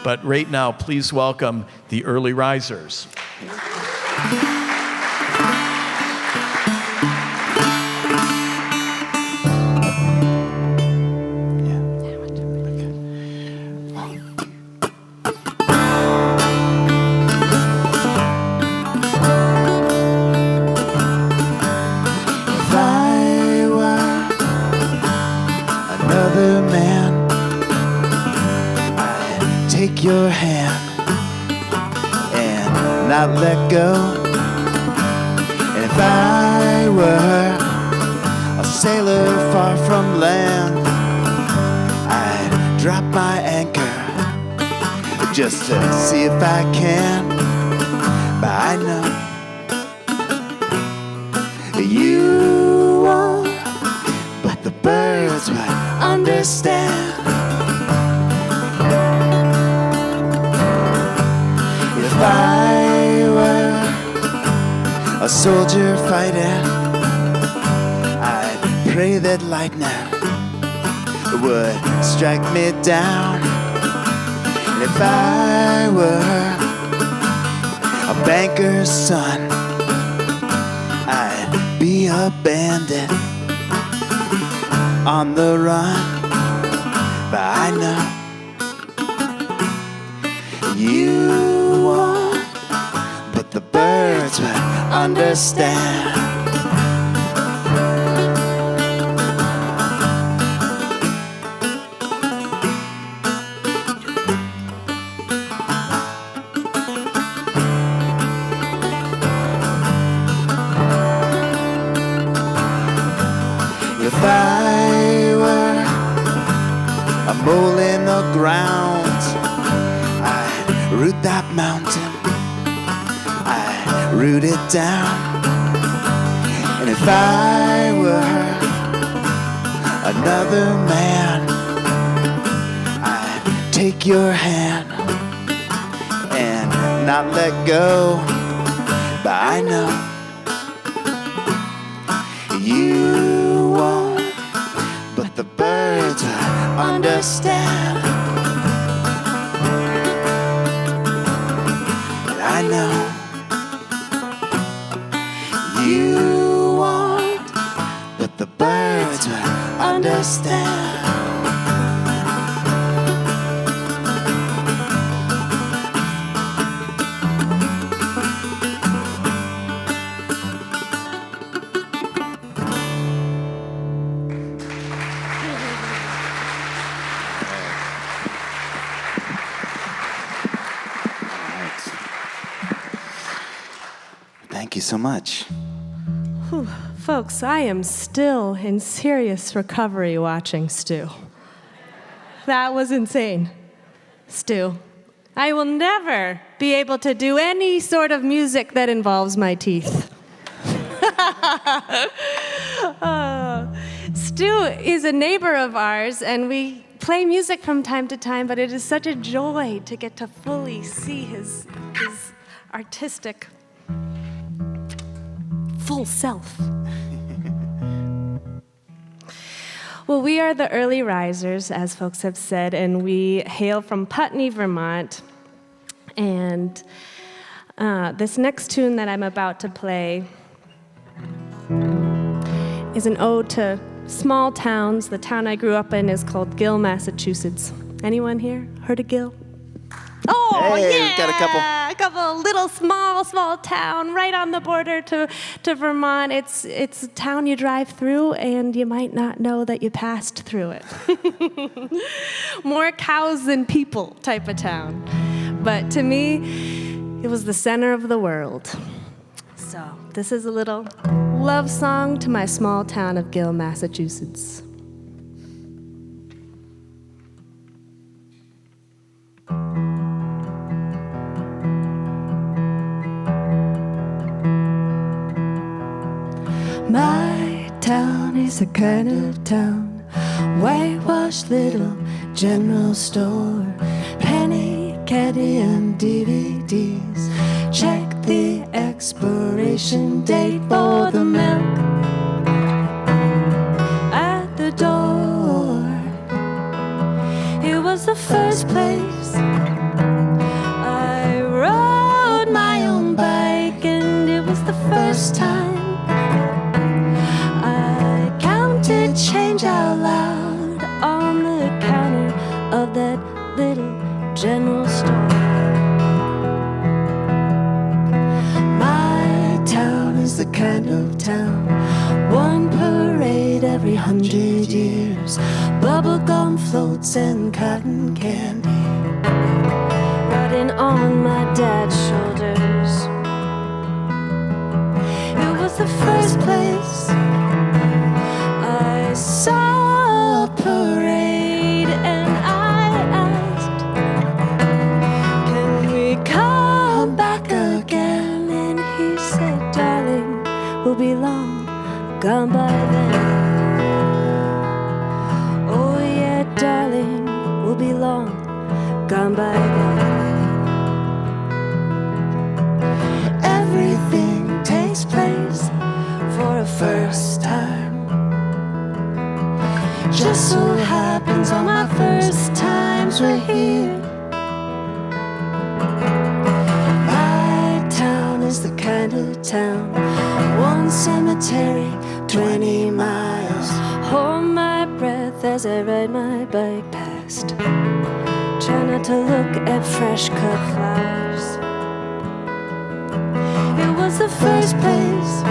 But right now, please welcome the early risers. Your hand and not let go. And if I were a sailor far from land, I'd drop my anchor just to see if I can. But I know you won't, but the birds would understand. If I were a soldier fighting, I'd pray that lightning would strike me down. And if I were a banker's son, I'd be a bandit on the run. But I know you won't, but the birds will understand. If I were a mole in the ground, root that mountain, I root it down. And if I were another man, I'd take your hand and not let go. But I know you won't, but the birds will understand. I know you won't, but the birds will understand. Thank you so much. Whew. Folks, I am still in serious recovery watching Stu. That was insane. Stu, I will never be able to do any sort of music that involves my teeth. Stu is a neighbor of ours, and we play music from time to time, but it is such a joy to get to fully see his artistic full self. Well, we are the early risers, as folks have said, and we hail from Putnam, Vermont. And this next tune that I'm about to play is an ode to small towns. The town I grew up in is called Gill, Massachusetts. Anyone here heard of Gill? Oh, hey, yeah! We've got a couple. A couple little small town right on the border to Vermont. It's a town you drive through and you might not know that you passed through it. More cows than people type of town. But to me, it was the center of the world. So this is a little love song to my small town of Gill, Massachusetts. My town is a kind of town, whitewashed little general store, penny candy and DVDs. Check the expiration date for the milk at the door. It was the first place of town. One parade every 100 years, bubblegum floats and cotton candy Riding on my dad's shoulders. It was the first place I saw a parade, and I asked, can we come back again? And he said, darling, we'll be long gone by then. Oh yeah, darling, we'll be long gone by then. Everything takes place for a first time. Just so happens on my first times we're here. My town is the kind of town, one cemetery, 20 miles. Hold my breath as I ride my bike past. Try not to look at fresh cut flowers. It was the first place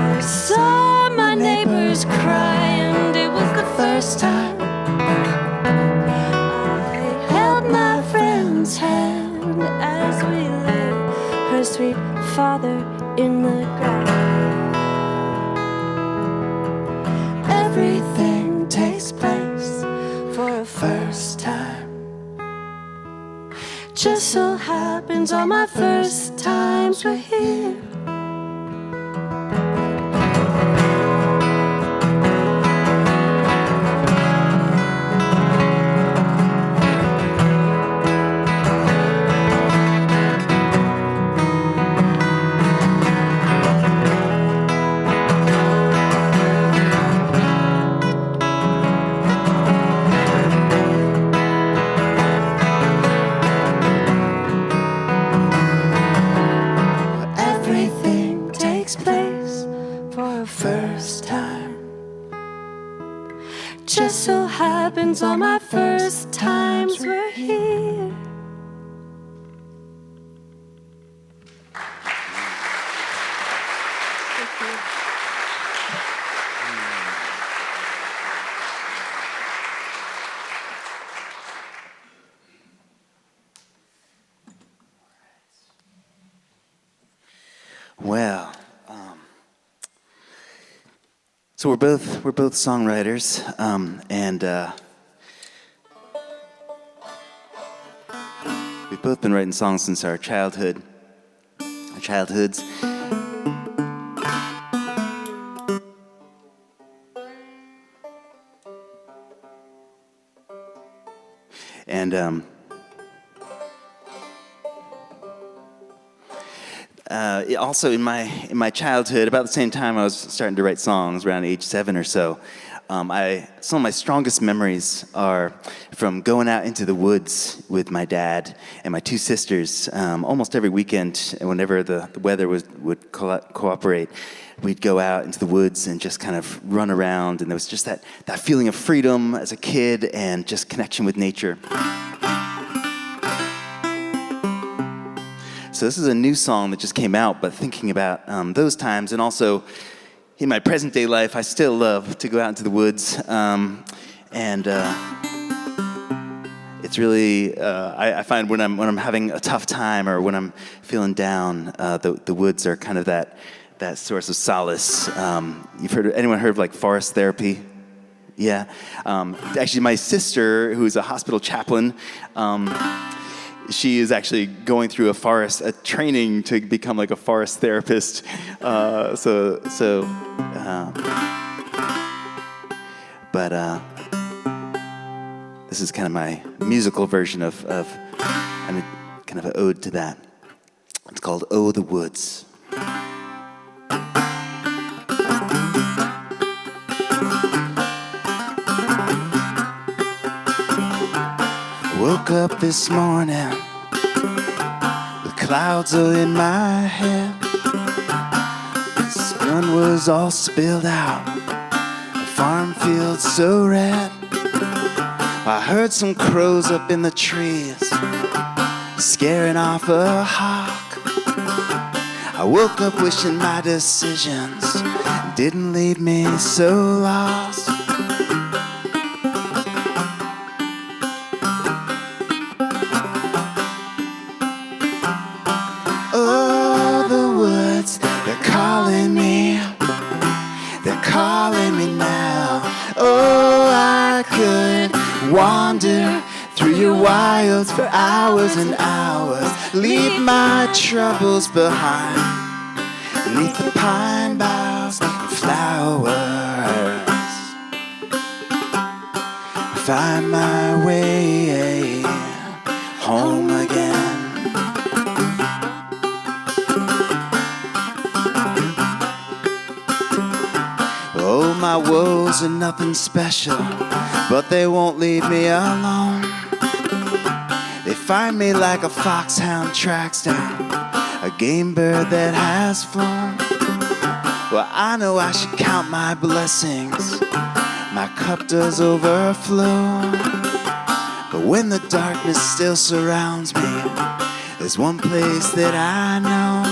I saw my neighbors cry, and it was the first time I held my friend's hand As we lay her sweet father in the ground. Everything takes place for a first time. Just so happens on my first times we're here. Everything takes place for a first time. Just so happens on my first times we're here. Well, so we're both songwriters, and we've both been writing songs since our childhoods. And also in my childhood, about the same time I was starting to write songs, around age 7 or so. Some of my strongest memories are from going out into the woods with my dad and my 2 sisters. Almost every weekend, whenever the weather would cooperate, we'd go out into the woods and just kind of run around. And there was just that feeling of freedom as a kid and just connection with nature. So this is a new song that just came out, but thinking about those times, and also in my present day life, I still love to go out into the woods, and it's really I find when I'm having a tough time or when I'm feeling down, the woods are kind of that source of solace. Anyone heard of like forest therapy? Yeah. Actually, my sister, who's a hospital chaplain, she is actually going through a training to become like a forest therapist. But this is kind of my musical version of kind of an ode to that. It's called "Oh, the Woods." Woke up this morning, the clouds are in my head. The sun was all spilled out, the farm field so red. I heard some crows up in the trees, scaring off a hawk. I woke up wishing my decisions didn't leave me so lost. Oh, the woods, they're calling me. They're calling me now. Oh, I could wander through your wilds for hours and hours. Leave my troubles behind beneath the pine boughs and flowers. Find my way home again. Oh, my woes are nothing special, but they won't leave me alone. They find me like a foxhound tracks down a game bird that has flown. Well, I know I should count my blessings. My cup does overflow. But when the darkness still surrounds me, there's one place that I know.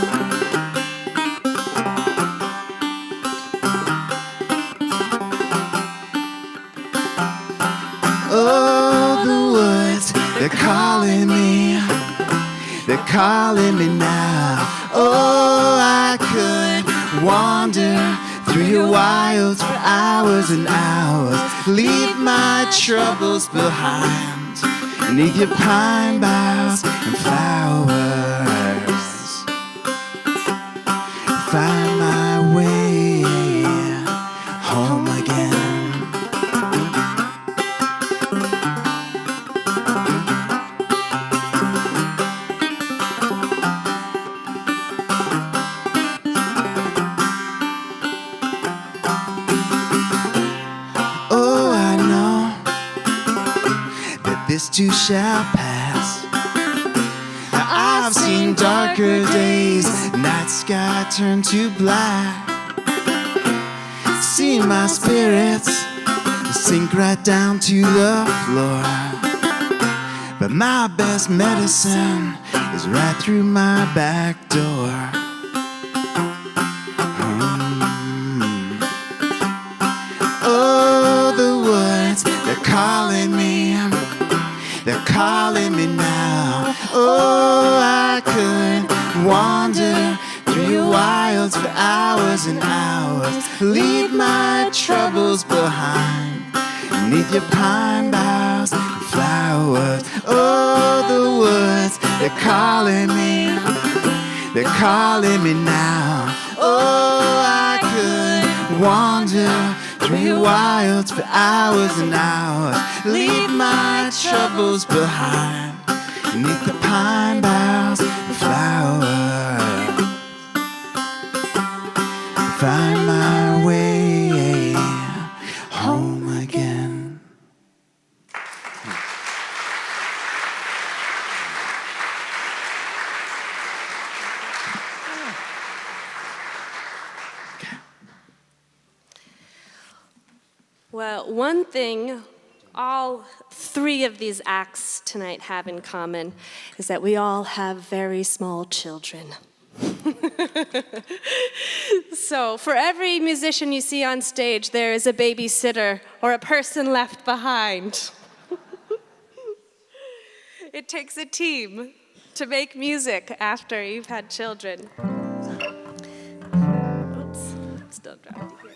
Oh, the woods, they're calling me. They're calling me now. Oh, I could wander through your wilds for hours and hours. Leave my troubles behind beneath your pine boughs and flowers. Find my way home again. This too shall pass. I've seen darker days, night sky turn to black. Seen my spirits sink right down to the floor. But my best medicine is right through my back door. Oh, the woods, they're calling me. They're calling me now. Oh, I could wander through your wilds for hours and hours. Leave my troubles behind beneath your pine boughs and flowers. Oh, the woods, they're calling me. They're calling me now. Oh, I could wander through your wilds for hours and hours. Leave my troubles behind beneath the pine boughs and flowers. Find my way home again. Well, one thing all three of these acts tonight have in common is that we all have very small children. So for every musician you see on stage, there is a babysitter or a person left behind. It takes a team to make music after you've had children. Oops, still dropped here.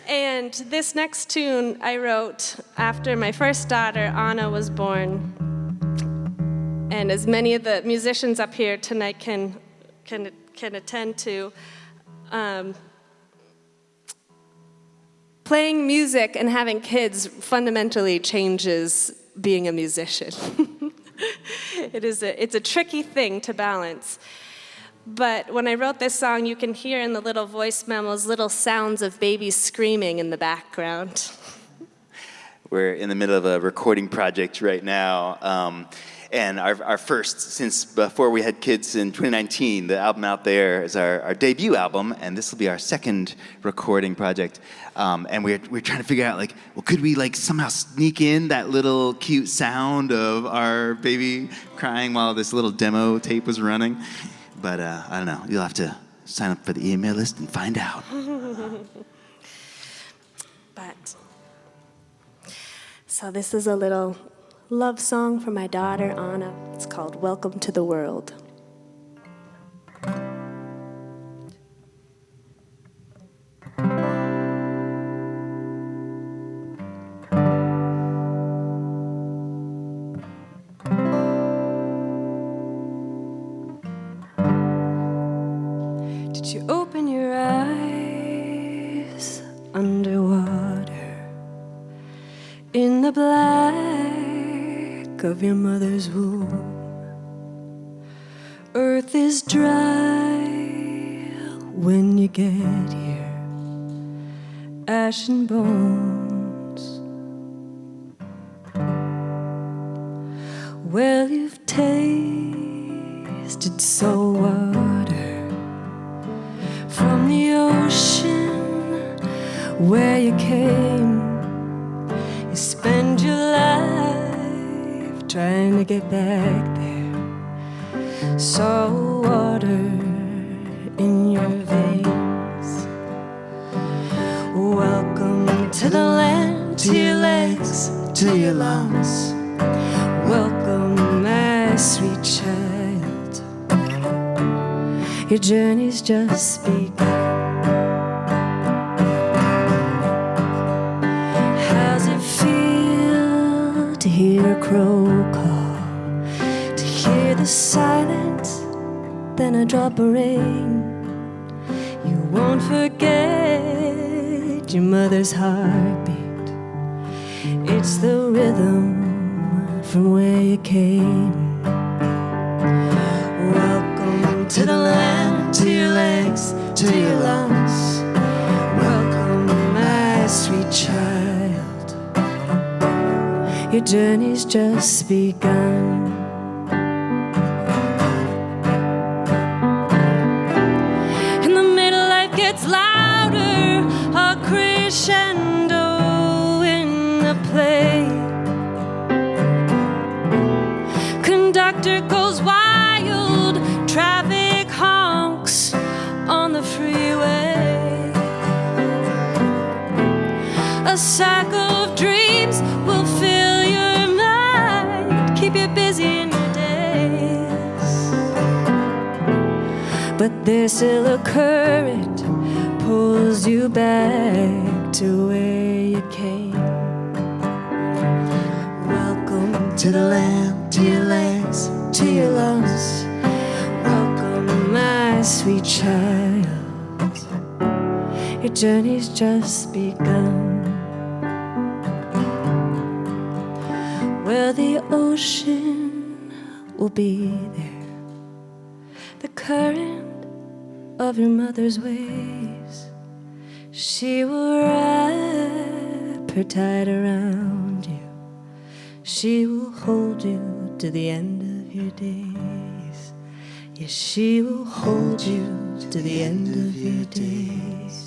And this next tune I wrote after my first daughter, Anna, was born. And as many of the musicians up here tonight can attend to, playing music and having kids fundamentally changes being a musician. It's a tricky thing to balance. But when I wrote this song, you can hear in the little voice memos little sounds of babies screaming in the background. We're in the middle of a recording project right now. And our first, since before we had kids in 2019, the album out there is our debut album, and this will be our second recording project. And we're trying to figure out, like, well, could we like somehow sneak in that little cute sound of our baby crying while this little demo tape was running? But I don't know. You'll have to sign up for the email list and find out. But, so this is a little love song for my daughter, Anna. It's called Welcome to the World. Did you open your eyes underwater in the black of your mother's womb? Earth is dry when you get here, ash and bones. Well, you've tasted salt water from the ocean where you came. You spend your life trying to get back there. Salt water in your veins. Welcome to the land, to your legs, to your lungs. Welcome, my sweet child. Your journey's just begun. How's it feel to hear a crow call? To hear the silence, then a drop of rain. You won't forget your mother's heartbeat. It's the rhythm from where you came. Welcome to the land, to your legs, to your lungs. Welcome, my sweet child. Your journey's just begun. In the middle, life gets louder, a crescendo in the play. Conductor goes wild, traffic honks on the freeway. A cycle of dreams will fill your mind, keep you busy in your days. But there's still a current pulls you back to where you came. Welcome to the land, to your legs, to your lungs. Welcome, my sweet child. Your journey's just begun. Well, the ocean will be there, the current of your mother's waves. She will wrap her tight around you. She will hold you to the end of your days. Yes, she will hold you to the end of your days.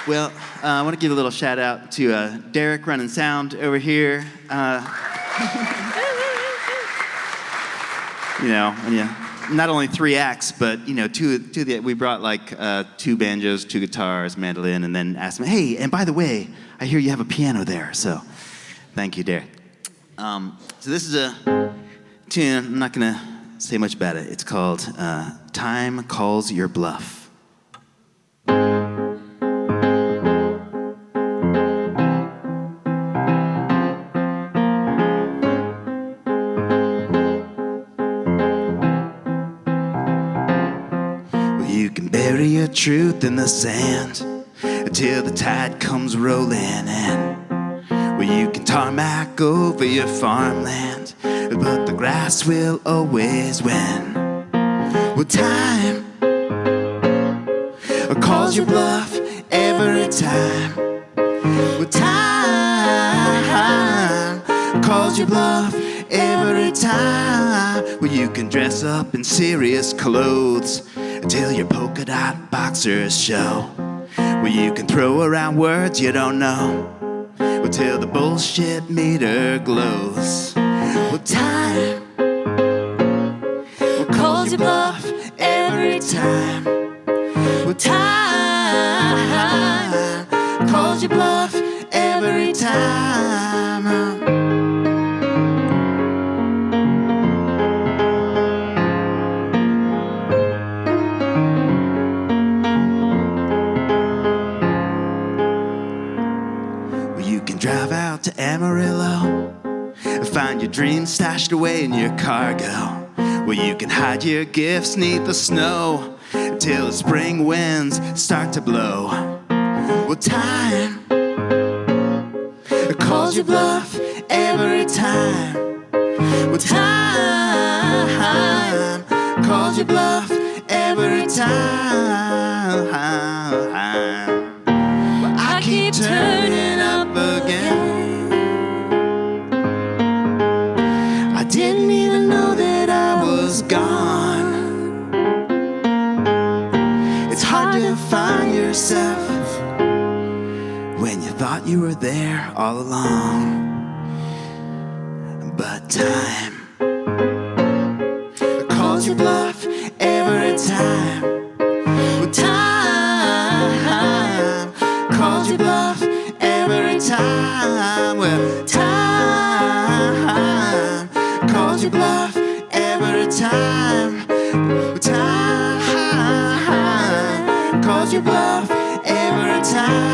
Well, I want to give a little shout out to Derek running sound over here. You know, when you, not only 3 acts, but you know, we brought like 2 banjos, 2 guitars, mandolin, and then asked him, hey, and by the way, I hear you have a piano there. So, thank you, Derek. So this is a tune. I'm not gonna say much about it. It's called "Time Calls Your Bluff." Bury your truth in the sand until the tide comes rolling in. Where you can tarmac over your farmland, but the grass will always win. Well, time calls your bluff every time. Well, time calls your bluff every time. Well, you can dress up in serious clothes till your polka dot boxers show. Where you can throw around words you don't know. Well, till the bullshit meter glows. Well, time calls you bluff every time. Well, time calls you bluff every time. Well, you can drive out to Amarillo, find your dreams stashed away in your cargo. Well, you can hide your gifts neath the snow till the spring winds start to blow. Well, time calls you bluff every time. Well, time calls you bluff every time. Well, I keep turning up again. I didn't even know that I was gone. It's hard to find yourself when you thought you were there all along. But time calls you bluff every time. Well, time calls you bluff every time. Well, time calls you bluff every time. Well, time calls you bluff every time.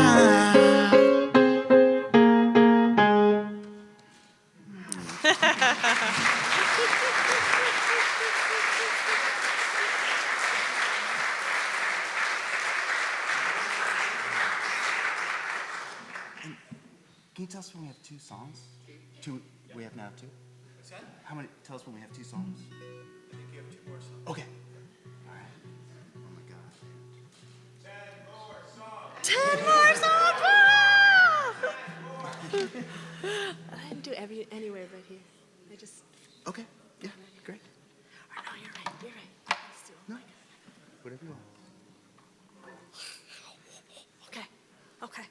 Can you tell us when we have two songs? Two. We have now two. What's that? How many? Tell us when we have two songs. I think you have two more songs. Okay. All right. Oh my God. 10 more songs! I didn't do anywhere but here. I just... Okay. Yeah. Great. Oh, no, you're right. You're right. Let's do it. No. Whatever you want. Okay. Okay.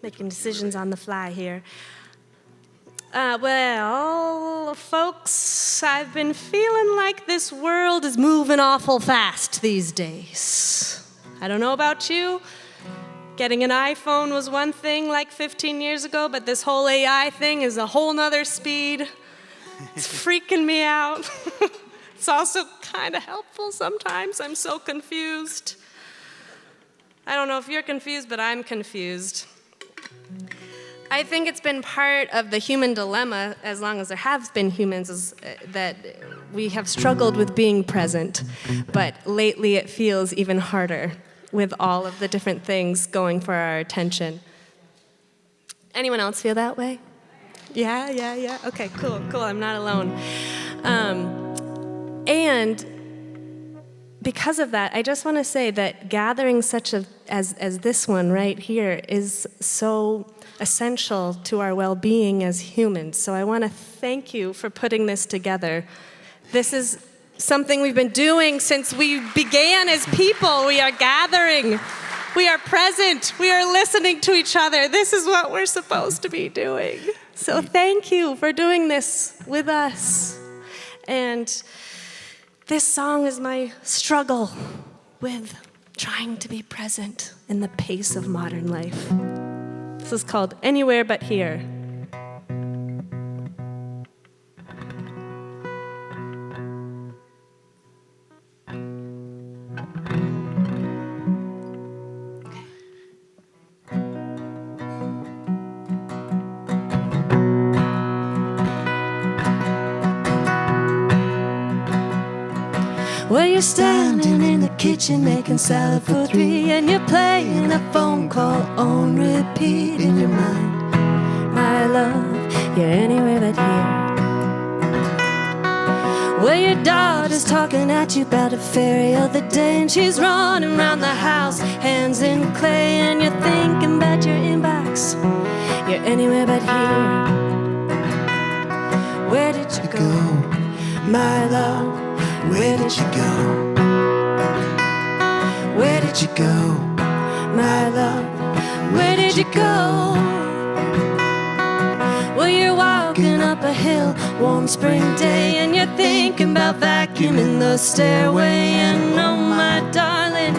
Making decisions on the fly here. Well, folks, I've been feeling like this world is moving awful fast these days. I don't know about you. Getting an iPhone was one thing like 15 years ago, but this whole AI thing is a whole nother speed. It's freaking me out. It's also kind of helpful sometimes. I'm so confused. I don't know if you're confused, but I'm confused. I think it's been part of the human dilemma, as long as there have been humans, is that we have struggled with being present, but lately it feels even harder with all of the different things going for our attention. Anyone else feel that way? Yeah. Okay, cool. I'm not alone. And because of that, I just want to say that gathering such as this one right here is so essential to our well-being as humans. So I want to thank you for putting this together. This is something we've been doing since we began as people. We are gathering. We are present. We are listening to each other. This is what we're supposed to be doing. So thank you for doing this with us. And this song is my struggle with trying to be present in the pace of modern life. This is called Anywhere But Here. Well, you're standing in the kitchen making salad for three, and you're playing a phone call on repeat in your mind. My love, you're anywhere but here. Well, your daughter's talking at you about a fairy other day, and she's running around the house, hands in clay, and you're thinking about your inbox. You're anywhere but here. Where did you go, my love? Where did you go? did you go? My love, where did you go? Well, you're walking up a hill one spring day, and you're thinking about vacuuming the stairway. And oh, my darling,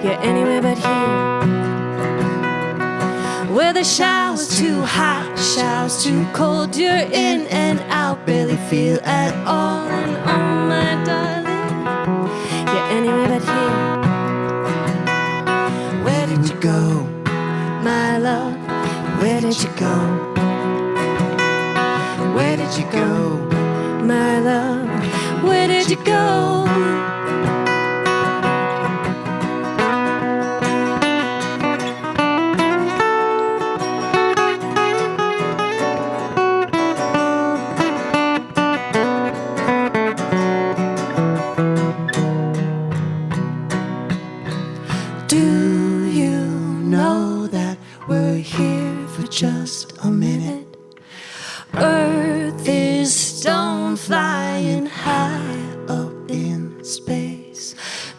you're anywhere but here, where the shower's too hot, shower's too cold. You're in and out, barely feel at all. And oh, my darling, you're anywhere but here. Where did you go? My love, where did you go? Where did you go? My love, where did you go? Do you know that we're here for just a minute? Earth is stone flying high Up in space.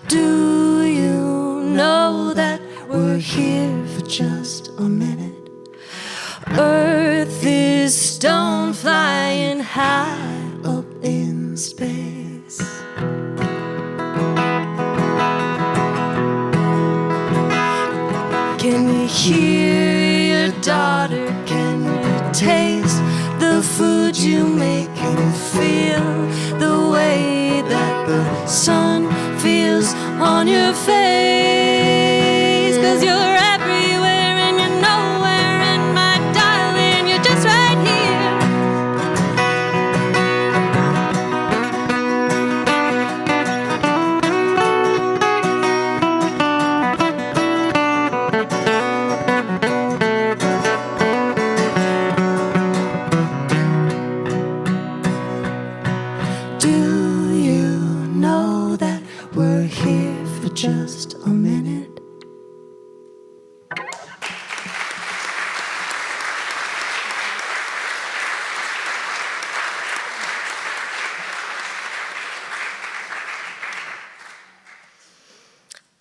Do you know that We're here for just a minute. Earth is stone flying high? Up in space. Can you hear your daughter? Can you taste the food you make? Can you feel the way that the sun feels on your face? 'Cause you're everywhere and you're nowhere, and my darling, you're just right here. Do you know that we're here for just a minute?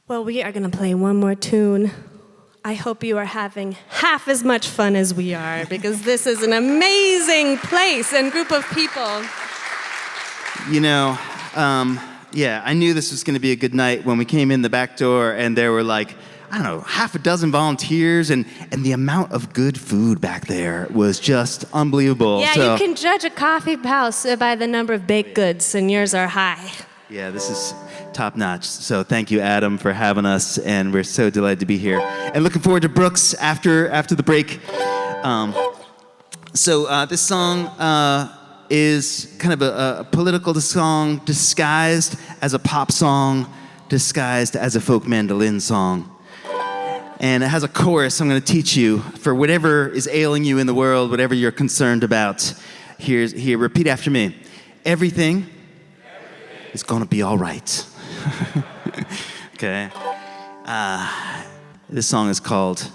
Well, we are going to play one more tune. I hope you are having half as much fun as we are, because this is an amazing place and group of people. You know, yeah, I knew this was going to be a good night when we came in the back door and there were like, I don't know, half a dozen volunteers, and the amount of good food back there was just unbelievable. Yeah, So, you can judge a coffee house by the number of baked goods, and yours are high. yeah, this is top notch. So thank you, Adam, for having us, and we're so delighted to be here. And looking forward to Brooks after the break. This song is kind of a political song disguised as a pop song, disguised as a folk mandolin song. And it has a chorus I'm going to teach you for whatever is ailing you in the world, whatever you're concerned about. Here, repeat after me. Everything is going to be all right. Okay. This song is called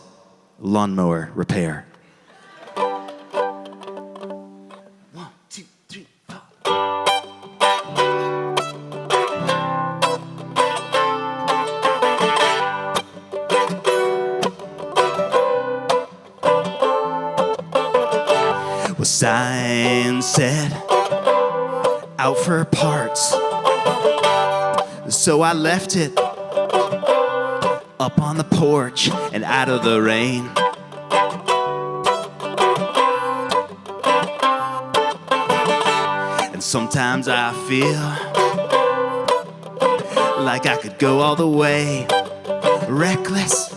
Lawnmower Repair. 1, 2, 3, 4. Well, sign said out for parts, so I left it up on the porch and out of the rain. And sometimes I feel like I could go all the way, reckless,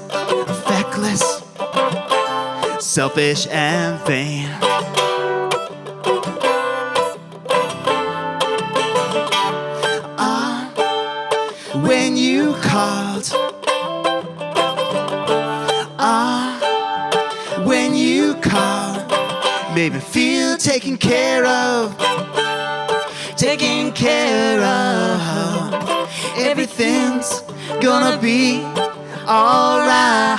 feckless, selfish and vain. When you called, when you called, made me feel taken care of, taken care of. Everything's gonna be alright.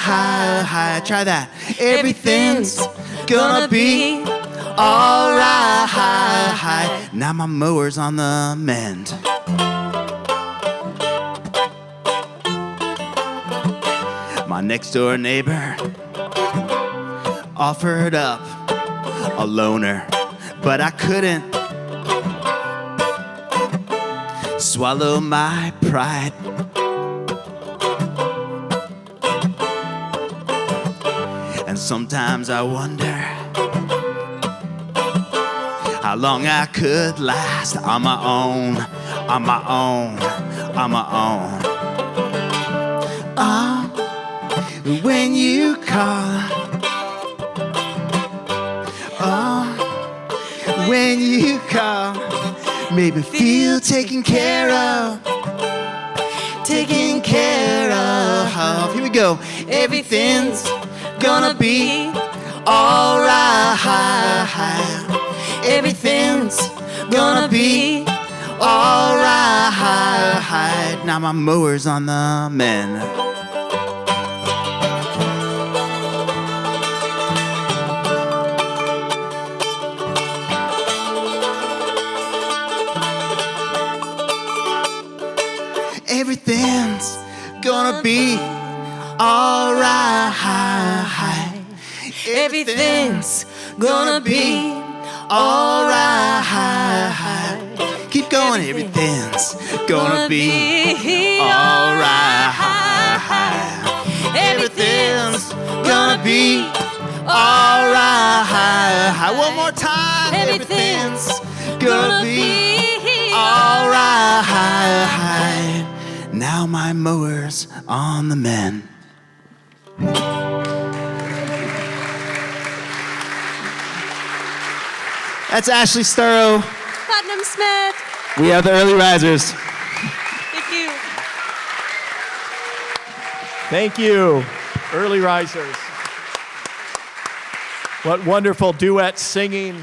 Try that. Everything's gonna be alright. Now my mower's on the mend. My next door neighbor offered up a loner, but I couldn't swallow my pride. And sometimes I wonder how long I could last on my own, on my own, on my own. Oh, when you call, oh, when you call, maybe feel taken care of, taken care of. Here we go. Everything's gonna be alright. Everything's gonna be alright. Now my mower's on the mend. Everything's gonna be alright. Everything's gonna be alright. Keep going. Everything's gonna be alright. Everything's gonna be alright. One more time. Everything's gonna be alright. Now my mower's on the mend. That's Ashley Storrow. Putnam Smith. We are the Early Risers. Thank you. Thank you, Early Risers. What wonderful duet singing.